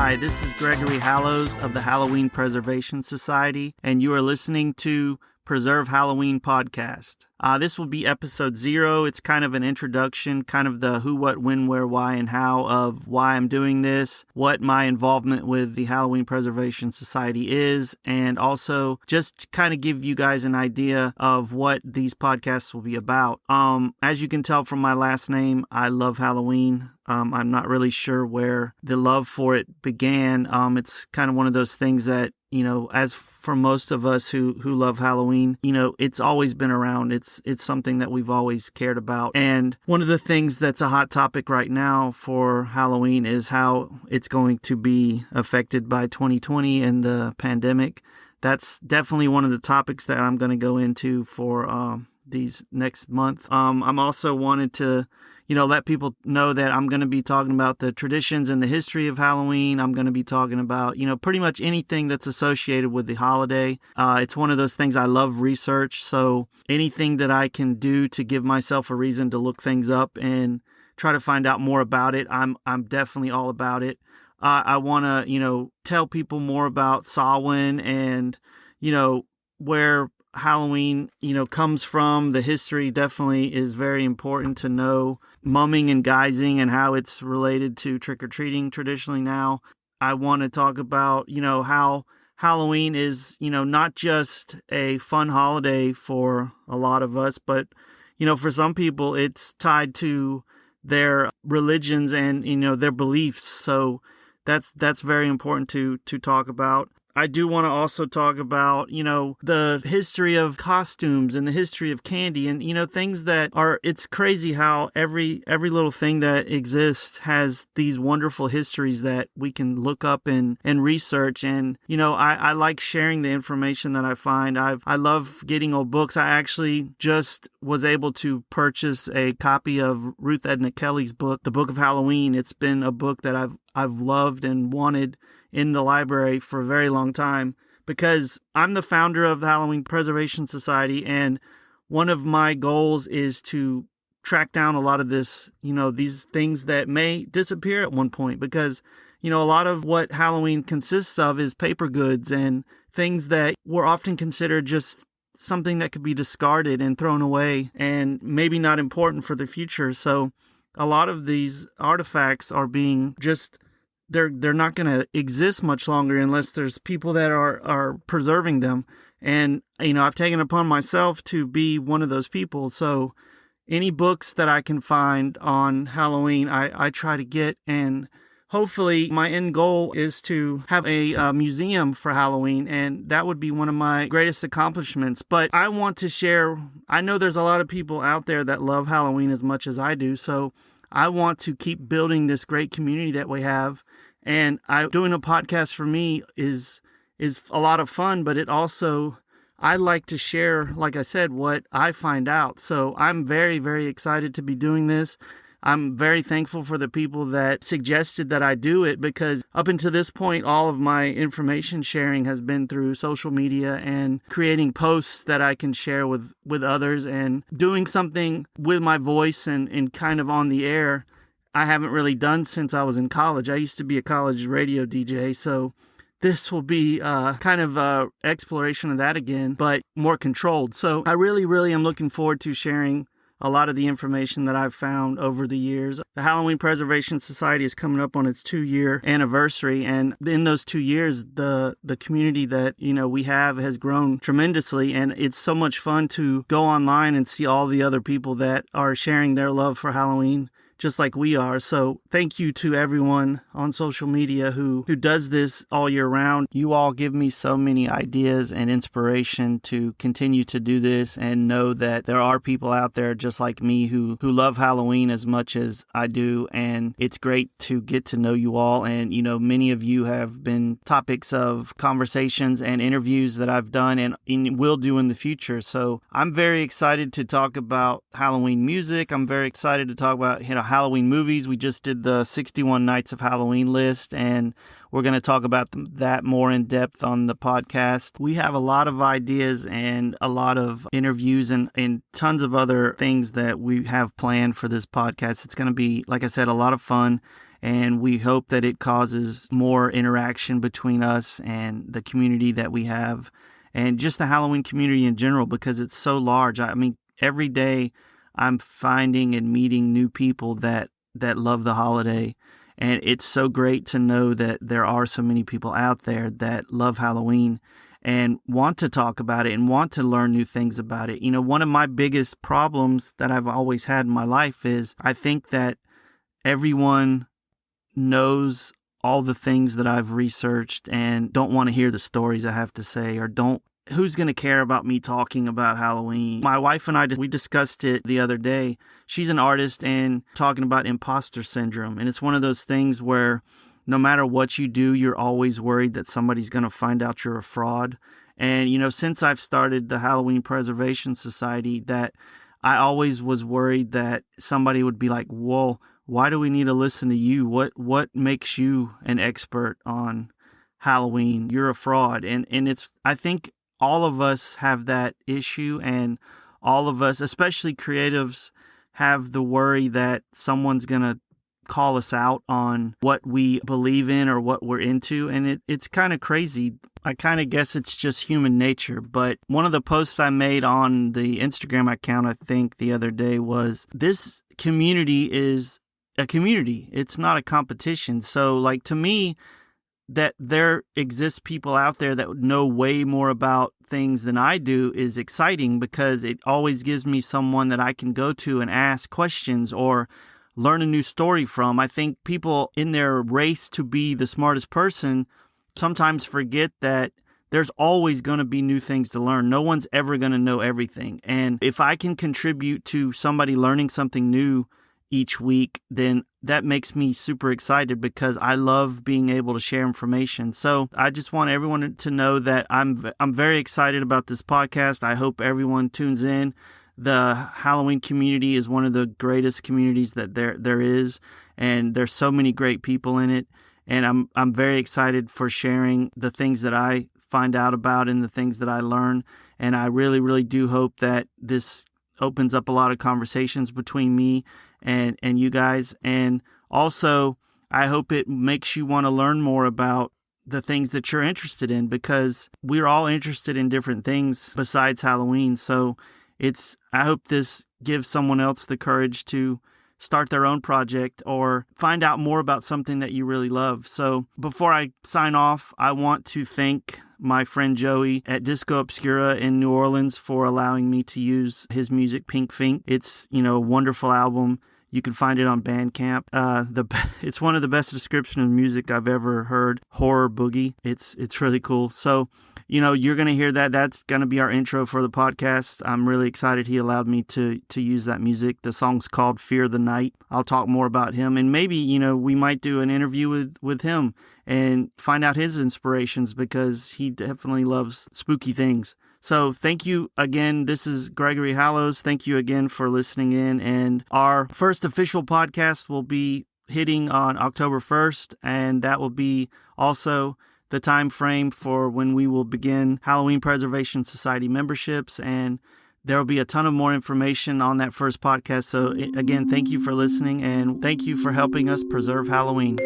Hi, this is Gregory Hallows of the Halloween Preservation Society, and you are listening to Preserve Halloween podcast. This will be episode 0. It's kind of an introduction, kind of the who, what, when, where, why, and how of why I'm doing this, what my involvement with the Halloween Preservation Society is, and also just kind of give you guys an idea of what these podcasts will be about. As you can tell from my last name, I love Halloween. I'm not really sure where the love for it began. It's kind of one of those things that, as for most of us who love Halloween, it's always been around. It's something that we've always cared about. And one of the things that's a hot topic right now for Halloween is how it's going to be affected by 2020 and the pandemic. That's definitely one of the topics that I'm going to go into for these next month. I'm also wanted to let people know that I'm going to be talking about the traditions and the history of Halloween. I'm going to be talking about, pretty much anything that's associated with the holiday. It's one of those things I love research. So anything that I can do to give myself a reason to look things up and try to find out more about it, I'm definitely all about it. I want to, tell people more about Samhain and, where Halloween, comes from. The history definitely is very important to know. Mumming and guising and how it's related to trick-or-treating traditionally now. I want to talk about, how Halloween is, not just a fun holiday for a lot of us, but, for some people it's tied to their religions and, their beliefs. So that's very important to talk about. I do want to also talk about, the history of costumes and the history of candy and, things that are, it's crazy how every little thing that exists has these wonderful histories that we can look up and research. And, I like sharing the information that I find. I love getting old books. I actually just was able to purchase a copy of Ruth Edna Kelly's book, The Book of Halloween. It's been a book that I've loved and wanted in the library for a very long time because I'm the founder of the Halloween Preservation Society, and one of my goals is to track down a lot of this, these things that may disappear at one point because, a lot of what Halloween consists of is paper goods and things that were often considered just something that could be discarded and thrown away and maybe not important for the future. So a lot of these artifacts are being just they're not going to exist much longer unless there's people that are preserving them. And, I've taken upon myself to be one of those people. So any books that I can find on Halloween, I try to get. And hopefully my end goal is to have a museum for Halloween. And that would be one of my greatest accomplishments. But I want to share, I know there's a lot of people out there that love Halloween as much as I do. So I want to keep building this great community that we have. And doing a podcast for me is a lot of fun, but it also, I like to share, like I said, what I find out. So I'm very, very excited to be doing this. I'm very thankful for the people that suggested that I do it because up until this point, all of my information sharing has been through social media and creating posts that I can share with others and doing something with my voice and kind of on the air. I haven't really done since I was in college. I used to be a college radio DJ, so this will be kind of an exploration of that again, but more controlled. So I really, really am looking forward to sharing a lot of the information that I've found over the years. The Halloween Preservation Society is coming up on its 2-year anniversary, and in those 2 years, the community that we have has grown tremendously, and it's so much fun to go online and see all the other people that are sharing their love for Halloween just like we are. So thank you to everyone on social media who does this all year round. You all give me so many ideas and inspiration to continue to do this and know that there are people out there just like me who love Halloween as much as I do. And it's great to get to know you all. And, many of you have been topics of conversations and interviews that I've done and will do in the future. So I'm very excited to talk about Halloween music. I'm very excited to talk about, Halloween movies. We just did the 61 Nights of Halloween list, and we're going to talk about that more in depth on the podcast. We have a lot of ideas and a lot of interviews and tons of other things that we have planned for this podcast. It's going to be, like I said, a lot of fun. And we hope that it causes more interaction between us and the community that we have, and just the Halloween community in general, because it's so large. I mean, every day I'm finding and meeting new people that love the holiday. And it's so great to know that there are so many people out there that love Halloween and want to talk about it and want to learn new things about it. You know, one of my biggest problems that I've always had in my life is I think that everyone knows all the things that I've researched and don't want to hear the stories I have to say, or who's going to care about me talking about Halloween? My wife and I, we discussed it the other day. She's an artist and talking about imposter syndrome. And it's one of those things where no matter what you do, you're always worried that somebody's going to find out you're a fraud. And, you know, since I've started the Halloween Preservation Society, that I always was worried that somebody would be like, whoa, why do we need to listen to you? What makes you an expert on Halloween? You're a fraud. And I think all of us have that issue, and all of us, especially creatives, have the worry that someone's going to call us out on what we believe in or what we're into. And it's kind of crazy. I kind of guess it's just human nature. But one of the posts I made on the Instagram account, I think the other day, was this community is a community. It's not a competition. So like, to me, that there exists people out there that know way more about things than I do is exciting, because it always gives me someone that I can go to and ask questions or learn a new story from. I think people in their race to be the smartest person sometimes forget that there's always going to be new things to learn. No one's ever going to know everything. And if I can contribute to somebody learning something new each week, then that makes me super excited, because I love being able to share information. So I just want everyone to know that I'm very excited about this podcast. I hope everyone tunes in. The Halloween community is one of the greatest communities that there is, and there's so many great people in it. And I'm very excited for sharing the things that I find out about and the things that I learn. And I really, really do hope that this opens up a lot of conversations between me and you guys. And also, I hope it makes you want to learn more about the things that you're interested in, because we're all interested in different things besides Halloween. So I hope this gives someone else the courage to start their own project or find out more about something that you really love. So before I sign off, I want to thank my friend Joey at Disco Obscura in New Orleans for allowing me to use his music, Pink Fink. It's, a wonderful album. You can find it on Bandcamp. It's one of the best descriptions of music I've ever heard. Horror boogie. It's really cool. So, you're going to hear that. That's going to be our intro for the podcast. I'm really excited he allowed me to use that music. The song's called Fear the Night. I'll talk more about him. And maybe, we might do an interview with him and find out his inspirations, because he definitely loves spooky things. So thank you again. This is Gregory Hallows. Thank you again for listening in. And our first official podcast will be hitting on October 1st. And that will be also the time frame for when we will begin Halloween Preservation Society memberships. And there will be a ton of more information on that first podcast. So again, thank you for listening, and thank you for helping us preserve Halloween.